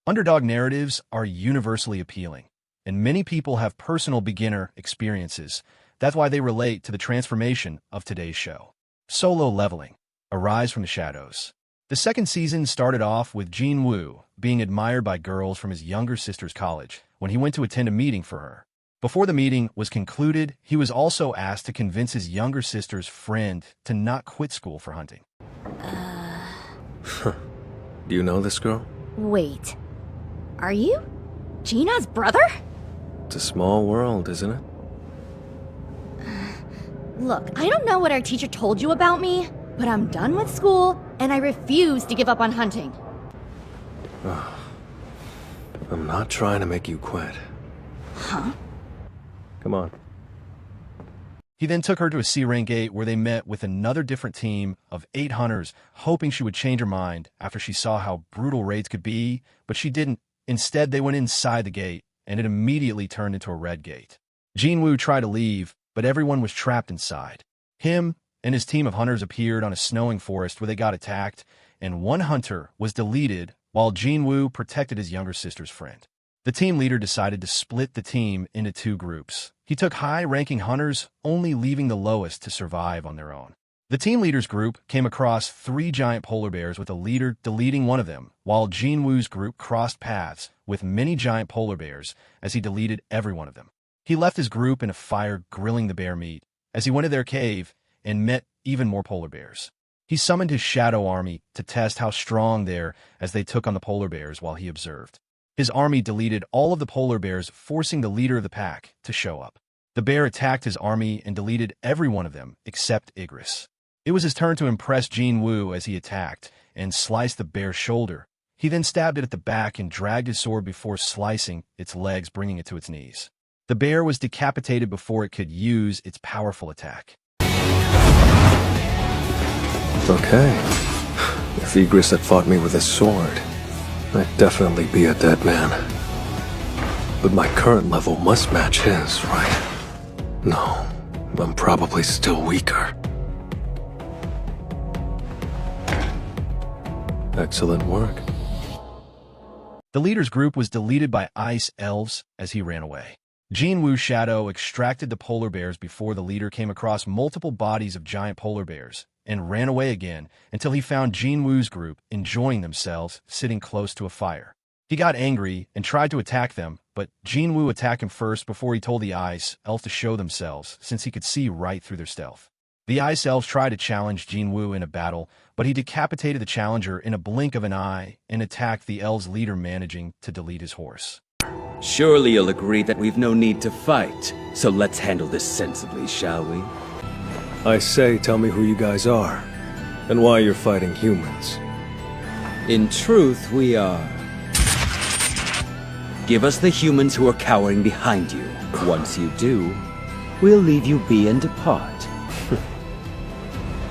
Underdog narratives are universally appealing, and many people have personal beginner experiences. That's why they relate to the transformation of today's show. Solo Leveling, A Rise from the Shadows. The second season started off with Jin Woo being admired by girls from his younger sister's college when he went to attend a meeting for her. Before the meeting was concluded, he was also asked to convince his younger sister's friend to not quit school for hunting. Do you know this girl? Wait. Are you Gina's brother? It's a small world, isn't it? Look, I don't know what our teacher told you about me, but I'm done with school, and I refuse to give up on hunting. I'm not trying to make you quit. Huh? Come on. He then took her to a C-Rank gate where they met with another different team of 8 hunters, hoping she would change her mind after she saw how brutal raids could be, but she didn't. Instead, they went inside the gate, and it immediately turned into a red gate. Jin Woo tried to leave, but everyone was trapped inside. Him and his team of hunters appeared on a snowing forest where they got attacked, and one hunter was deleted while Jin Woo protected his younger sister's friend. The team leader decided to split the team into 2 groups. He took high-ranking hunters, only leaving the lowest to survive on their own. The team leader's group came across 3 giant polar bears with a leader deleting one of them, while Jin Woo's group crossed paths with many giant polar bears as he deleted every one of them. He left his group in a fire grilling the bear meat as he went to their cave and met even more polar bears. He summoned his shadow army to test how strong they are as they took on the polar bears while he observed. His army deleted all of the polar bears, forcing the leader of the pack to show up. The bear attacked his army and deleted every one of them except Igris. It was his turn to impress Jin Woo as he attacked and sliced the bear's shoulder. He then stabbed it at the back and dragged his sword before slicing its legs, bringing it to its knees. The bear was decapitated before it could use its powerful attack. Okay. If Igris had fought me with his sword, I'd definitely be a dead man. But my current level must match his, right? No, I'm probably still weaker. Excellent work. The leader's group was deleted by ice elves as he ran away. Jin Woo's shadow extracted the polar bears before the leader came across multiple bodies of giant polar bears and ran away again until he found Jin Woo's group enjoying themselves sitting close to a fire. He got angry and tried to attack them, but Jin Woo attacked him first before he told the ice elves to show themselves since he could see right through their stealth. The ice elves tried to challenge Jin Woo in a battle, but he decapitated the challenger in a blink of an eye and attacked the elves' leader, managing to delete his horse. Surely you'll agree that we've no need to fight, so let's handle this sensibly, shall we? I say, tell me who you guys are, and why you're fighting humans. In truth, we are. Give us the humans who are cowering behind you. Once you do, we'll leave you be and depart.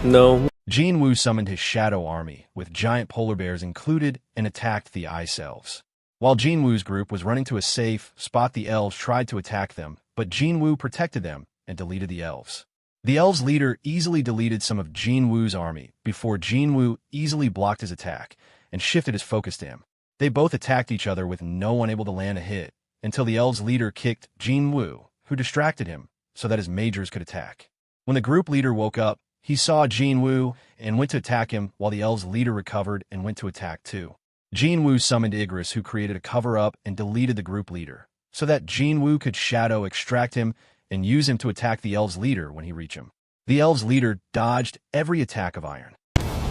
No. Jin Woo summoned his shadow army, with giant polar bears included, and attacked the ice elves. While Jin Woo's group was running to a safe spot, the elves tried to attack them, but Jin Woo protected them and deleted the elves. The elves' leader easily deleted some of Jin Woo's army before Jin Woo easily blocked his attack and shifted his focus to him. They both attacked each other with no one able to land a hit until the elves' leader kicked Jin Woo, who distracted him so that his majors could attack. When the group leader woke up, he saw Jin Woo and went to attack him while the elves' leader recovered and went to attack too. Jin Woo summoned Igris, who created a cover-up and deleted the group leader so that Jin Woo could shadow extract him and use him to attack the elves' leader when he reached him. The elves' leader dodged every attack of Iron.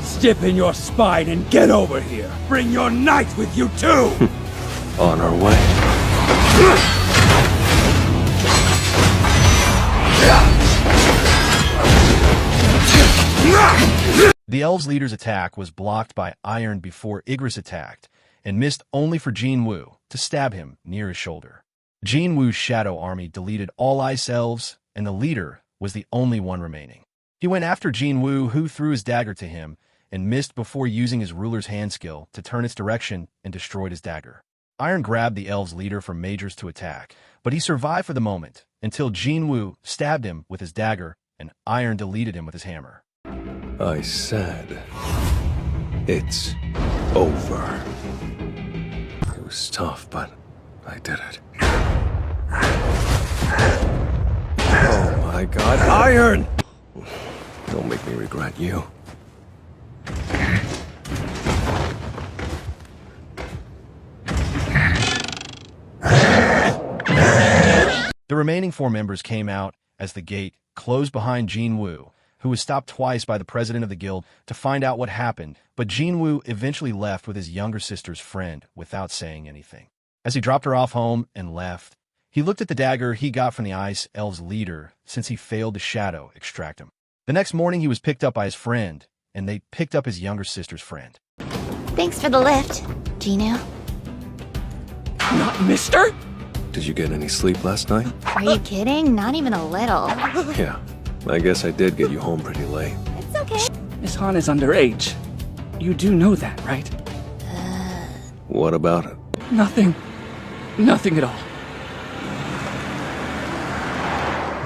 Stiffen your spine and get over here. Bring your knight with you too. On our way. The elves' leader's attack was blocked by Iron before Igris attacked, and missed only for Jin Woo to stab him near his shoulder. Jin Woo's shadow army deleted all ice elves, and the leader was the only one remaining. He went after Jin Woo, who threw his dagger to him, and missed before using his ruler's hand skill to turn its direction and destroyed his dagger. Iron grabbed the elves' leader from majors to attack, but he survived for the moment until Jin Woo stabbed him with his dagger, and Iron deleted him with his hammer. I said, it's over. was tough, but I did it. Oh my god, iron! Don't make me regret you. The remaining 4 members came out as the gate closed behind Jin Woo, who was stopped twice by the president of the guild to find out what happened, but Jin Woo eventually left with his younger sister's friend without saying anything. As he dropped her off home and left, he looked at the dagger he got from the Ice Elves' leader since he failed to shadow extract him. The next morning, he was picked up by his friend, and they picked up his younger sister's friend. Thanks for the lift, Gino. Not mister? Did you get any sleep last night? Are you kidding? Not even a little. Yeah, I guess I did get you home pretty late. It's okay. Miss Han is underage. You do know that, right? What about it? Nothing. Nothing at all.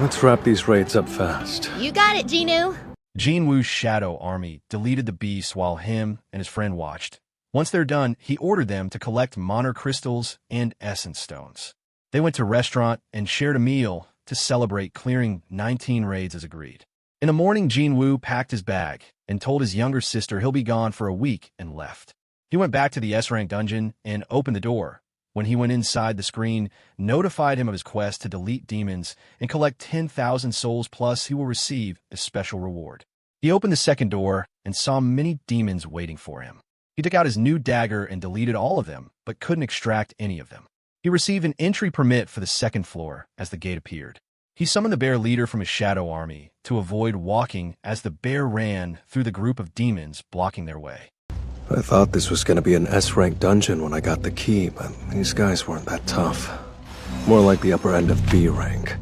Let's wrap these raids up fast. You got it, Gino. Jin Woo's shadow army deleted the beast while him and his friend watched. Once they're done, he ordered them to collect Moner crystals and essence stones. They went to a restaurant and shared a meal to celebrate clearing 19 raids as agreed. In the morning, Jin Woo packed his bag and told his younger sister he'll be gone for a week and left. He went back to the S-rank dungeon and opened the door. When he went inside, the screen notified him of his quest to delete demons and collect 10,000 souls, plus he will receive a special reward. He opened the second door and saw many demons waiting for him. He took out his new dagger and deleted all of them, but couldn't extract any of them. He received an entry permit for the second floor as the gate appeared. He summoned the bear leader from his shadow army to avoid walking as the bear ran through the group of demons blocking their way. I thought this was going to be an S-rank dungeon when I got the key, but these guys weren't that tough. More like the upper end of B rank.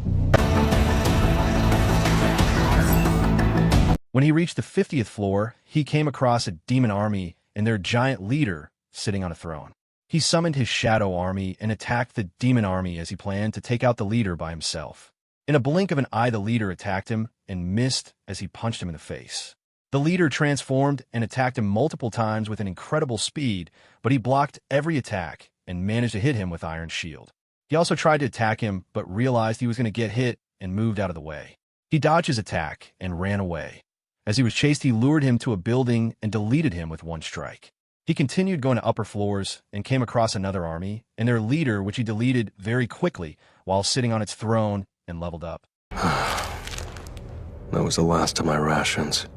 When he reached the 50th floor, he came across a demon army and their giant leader sitting on a throne. He summoned his shadow army and attacked the demon army as he planned to take out the leader by himself. In a blink of an eye, the leader attacked him and missed as he punched him in the face. The leader transformed and attacked him multiple times with an incredible speed, but he blocked every attack and managed to hit him with Iron Shield. He also tried to attack him, but realized he was going to get hit and moved out of the way. He dodged his attack and ran away. As he was chased, he lured him to a building and deleted him with one strike. He continued going to upper floors and came across another army and their leader, which he deleted very quickly while sitting on its throne and leveled up. That was the last of my rations.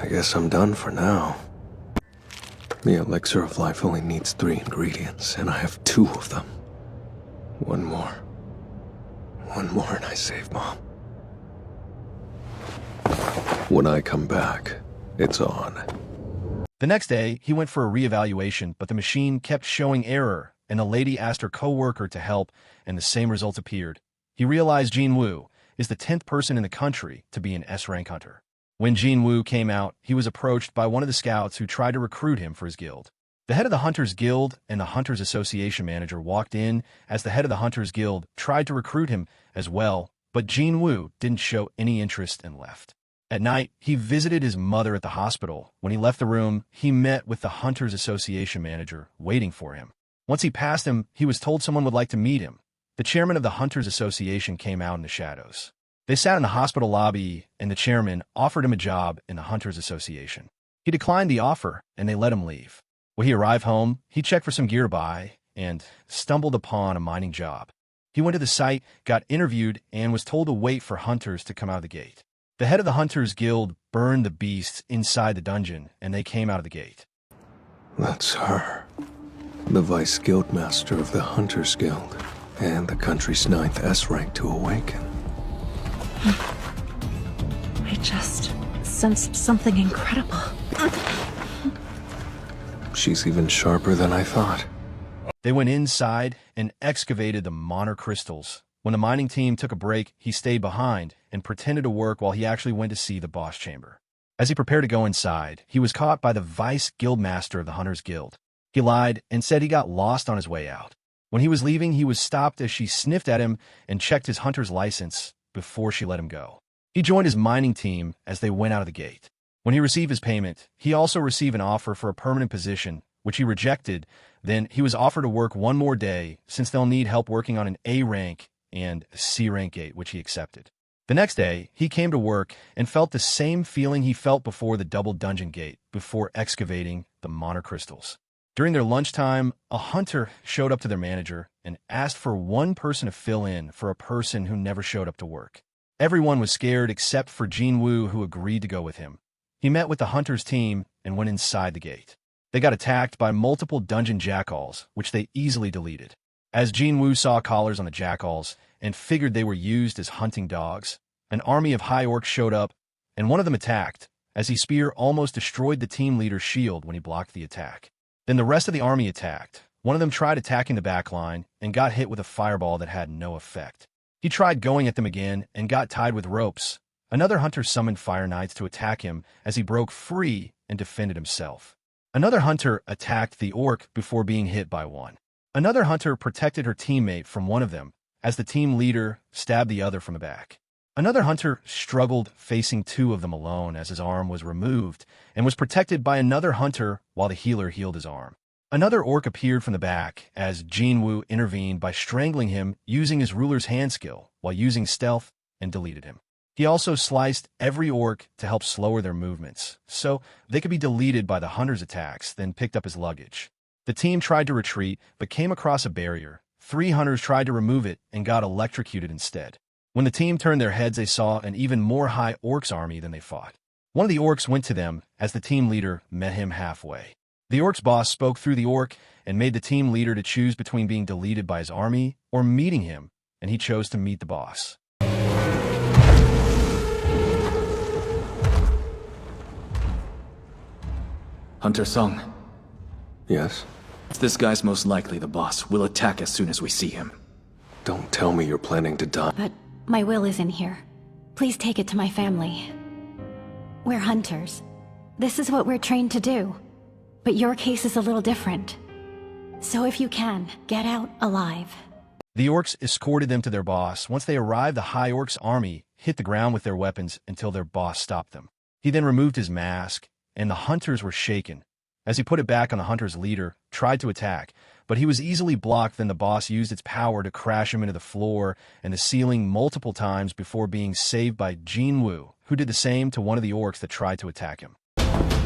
I guess I'm done for now. The elixir of life only needs 3 ingredients, and I have 2 of them. One more and I save Mom. When I come back, it's on. The next day, he went for a reevaluation, but the machine kept showing error, and the lady asked her co-worker to help, and the same results appeared. He realized Jin Woo is the 10th person in the country to be an S-rank hunter. When Jin Woo came out, he was approached by one of the scouts who tried to recruit him for his guild. The head of the Hunters Guild and the Hunters Association manager walked in as the head of the Hunters Guild tried to recruit him as well, but Jin Woo didn't show any interest and left. At night, he visited his mother at the hospital. When he left the room, he met with the Hunters Association manager waiting for him. Once he passed him, he was told someone would like to meet him. The chairman of the Hunters Association came out in the shadows. They sat in the hospital lobby, and the chairman offered him a job in the Hunters Association. He declined the offer, and they let him leave. When he arrived home, he checked for some gear to buy and stumbled upon a mining job. He went to the site, got interviewed, and was told to wait for hunters to come out of the gate. The head of the Hunters Guild burned the beasts inside the dungeon, and they came out of the gate. That's her. The Vice Guildmaster of the Hunters Guild, and the country's 9th S-rank to awaken. I just sensed something incredible. She's even sharper than I thought. They went inside and excavated the Moner crystals. When the mining team took a break, he stayed behind and pretended to work while he actually went to see the boss chamber. As he prepared to go inside, he was caught by the Vice Guildmaster of the Hunters Guild. He lied and said he got lost on his way out. When he was leaving, he was stopped as she sniffed at him and checked his hunter's license before she let him go. He joined his mining team as they went out of the gate. When he received his payment, he also received an offer for a permanent position which he rejected. Then he was offered to work one more day, since they'll need help working on an A rank and C rank gate, which he accepted. The next day, he came to work and felt the same feeling he felt before the double dungeon gate, before excavating the monocrystals. During their lunchtime, a hunter showed up to their manager and asked for one person to fill in for a person who never showed up to work. Everyone was scared except for Jin Woo, who agreed to go with him. He met with the hunter's team and went inside the gate. They got attacked by multiple dungeon jackals, which they easily deleted. As Jin Woo saw collars on the jackals and figured they were used as hunting dogs, an army of high orcs showed up, and one of them attacked, as his spear almost destroyed the team leader's shield when he blocked the attack. Then the rest of the army attacked. One of them tried attacking the back line and got hit with a fireball that had no effect. He tried going at them again and got tied with ropes. Another hunter summoned fire knights to attack him as he broke free and defended himself. Another hunter attacked the orc before being hit by one. Another hunter protected her teammate from one of them as the team leader stabbed the other from the back. Another hunter struggled facing two of them alone as his arm was removed and was protected by another hunter while the healer healed his arm. Another orc appeared from the back as Jin Woo intervened by strangling him using his ruler's hand skill while using stealth and deleted him. He also sliced every orc to help slower their movements, so they could be deleted by the hunter's attacks, then picked up his luggage. The team tried to retreat, but came across a barrier. 3 hunters tried to remove it and got electrocuted instead. When the team turned their heads, they saw an even more high orcs army than they fought. One of the orcs went to them as the team leader met him halfway. The orc's boss spoke through the orc and made the team leader to choose between being deleted by his army or meeting him, and he chose to meet the boss. Hunter Sung, Yes? this guy's most likely the boss. We'll attack as soon as we see him. Don't tell me you're planning to die. But my will is in here. Please take it to my family. We're hunters. This is what we're trained to do. But your case is a little different. So if you can, get out alive. The orcs escorted them to their boss. Once they arrived, the high orcs' army hit the ground with their weapons until their boss stopped them. He then removed his mask, and the hunters were shaken. As he put it back on, the hunter's leader tried to attack, but he was easily blocked. Then the boss used its power to crash him into the floor and the ceiling multiple times before being saved by Jin Woo, who did the same to one of the orcs that tried to attack him.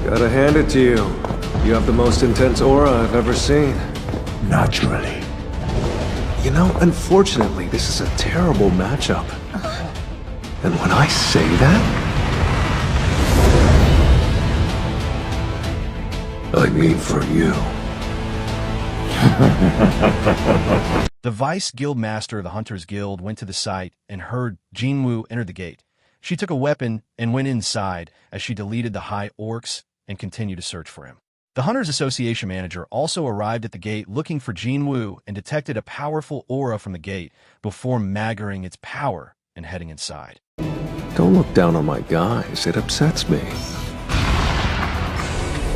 Gotta hand it to you. You have the most intense aura I've ever seen. Naturally. You know, unfortunately, this is a terrible matchup. And when I say that, I mean for you. The Vice Guild Master of the Hunters Guild went to the site and heard Jin Woo enter the gate. She took a weapon and went inside as she deleted the high orcs and continued to search for him. The Hunters Association manager also arrived at the gate looking for Jin Woo and detected a powerful aura from the gate before maggering its power and heading inside. Don't look down on my guys, it upsets me.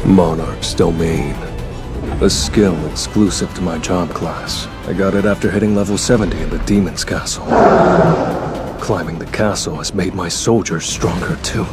Monarch's Domain. A skill exclusive to my job class. I got it after hitting level 70 in the Demon's Castle. Climbing the castle has made my soldiers stronger too.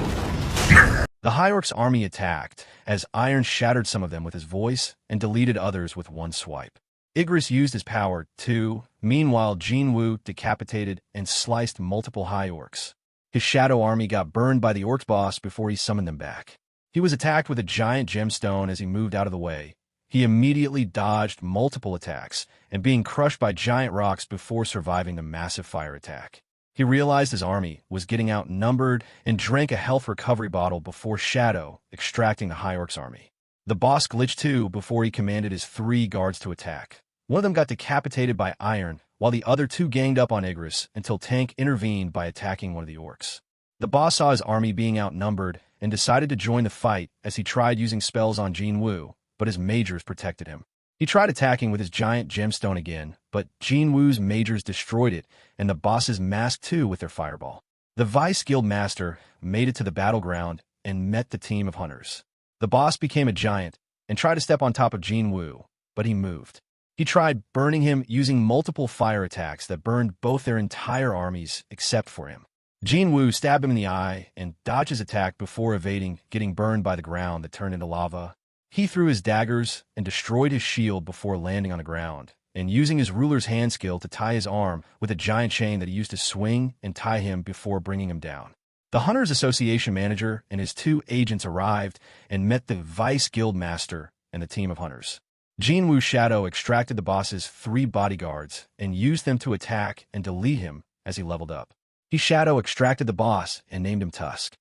The High Orcs' army attacked, as Iron shattered some of them with his voice and deleted others with one swipe. Igris used his power too. Meanwhile, Jin Woo decapitated and sliced multiple High Orcs. His shadow army got burned by the Orcs boss before he summoned them back. He was attacked with a giant gemstone as he moved out of the way. He immediately dodged multiple attacks and being crushed by giant rocks before surviving the massive fire attack. He realized his army was getting outnumbered and drank a health recovery bottle before Shadow extracting the High Orcs army. The boss glitched too before he commanded his 3 guards to attack. One of them got decapitated by Iron, while the other 2 ganged up on Igris until Tank intervened by attacking one of the orcs. The boss saw his army being outnumbered and decided to join the fight as he tried using spells on Jin Woo, but his mages protected him. He tried attacking with his giant gemstone again, but Jin Woo's mages destroyed it, and the boss's mask too with their fireball. The Vice Guild Master made it to the battleground and met the team of hunters. The boss became a giant and tried to step on top of Jin Woo, but he moved. He tried burning him using multiple fire attacks that burned both their entire armies except for him. Jin Woo stabbed him in the eye and dodged his attack before evading getting burned by the ground that turned into lava. He threw his daggers and destroyed his shield before landing on the ground, and using his ruler's hand skill to tie his arm with a giant chain that he used to swing and tie him before bringing him down. The Hunters Association manager and his 2 agents arrived and met the Vice Guild Master and the team of hunters. Jinwoo's shadow extracted the boss's 3 bodyguards and used them to attack and delete him as he leveled up. He shadow extracted the boss and named him Tusk.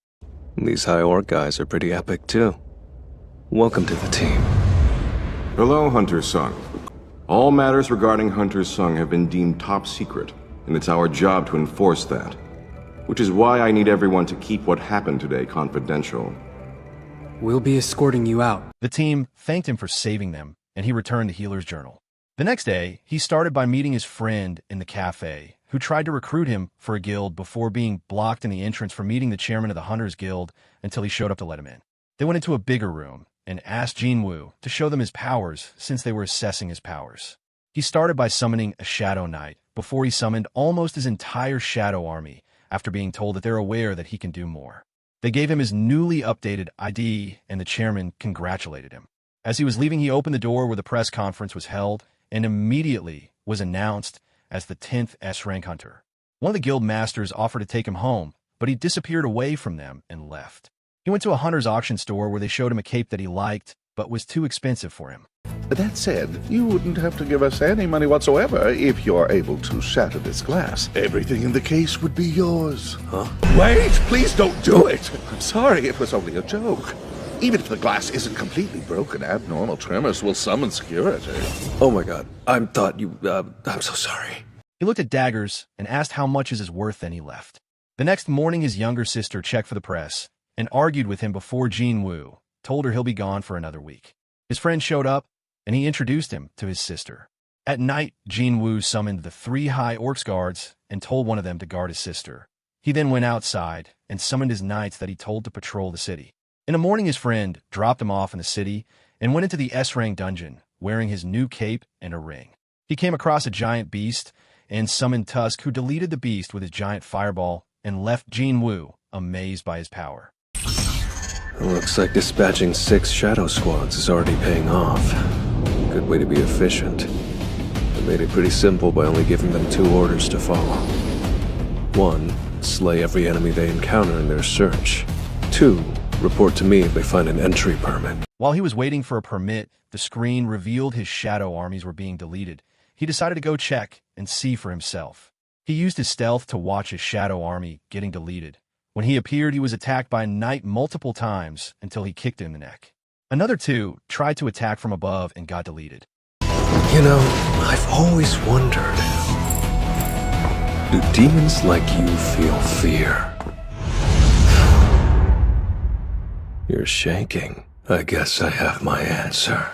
These high orc guys are pretty epic too. Welcome to the team. Hello, Hunter Sung. All matters regarding Hunter Sung have been deemed top secret, and it's our job to enforce that. Which is why I need everyone to keep what happened today confidential. We'll be escorting you out. The team thanked him for saving them, and he returned to Healer's Journal. The next day, he started by meeting his friend in the cafe, who tried to recruit him for a guild before being blocked in the entrance from meeting the chairman of the Hunters Guild until he showed up to let him in. They went into a bigger room and asked Jinwoo to show them his powers since they were assessing his powers. He started by summoning a Shadow Knight before he summoned almost his entire Shadow Army after being told that they're aware that he can do more. They gave him his newly updated ID, and the chairman congratulated him. As he was leaving, he opened the door where the press conference was held and immediately was announced as the 10th S-rank hunter. One of the guild masters offered to take him home, but he disappeared away from them and left. He went to a hunter's auction store where they showed him a cape that he liked, but was too expensive for him. That said, you wouldn't have to give us any money whatsoever if you're able to shatter this glass. Everything in the case would be yours. Huh? Wait, please don't do it. I'm sorry, it was only a joke. Even if the glass isn't completely broken, abnormal tremors will summon security. Oh my god, I'm so sorry. He looked at daggers and asked how much is his worth, then he left. The next morning, his younger sister checked for the press and argued with him before Jinwoo told her he'll be gone for another week. His friend showed up, and he introduced him to his sister. At night, Jinwoo summoned the 3 high orcs guards and told one of them to guard his sister. He then went outside and summoned his knights that he told to patrol the city. In the morning, his friend dropped him off in the city and went into the S-rank dungeon, wearing his new cape and a ring. He came across a giant beast and summoned Tusk, who deleted the beast with his giant fireball and left Jinwoo amazed by his power. Looks like dispatching 6 shadow squads is already paying off. Good way to be efficient. I made it pretty simple by only giving them 2 orders to follow. 1, slay every enemy they encounter in their search. 2, report to me if they find an entry permit. While he was waiting for a permit, the screen revealed his shadow armies were being deleted. He decided to go check and see for himself. He used his stealth to watch his shadow army getting deleted. When he appeared, he was attacked by a knight multiple times until he kicked him in the neck. Another 2 tried to attack from above and got deleted. You know, I've always wondered, do demons like you feel fear? You're shaking. I guess I have my answer.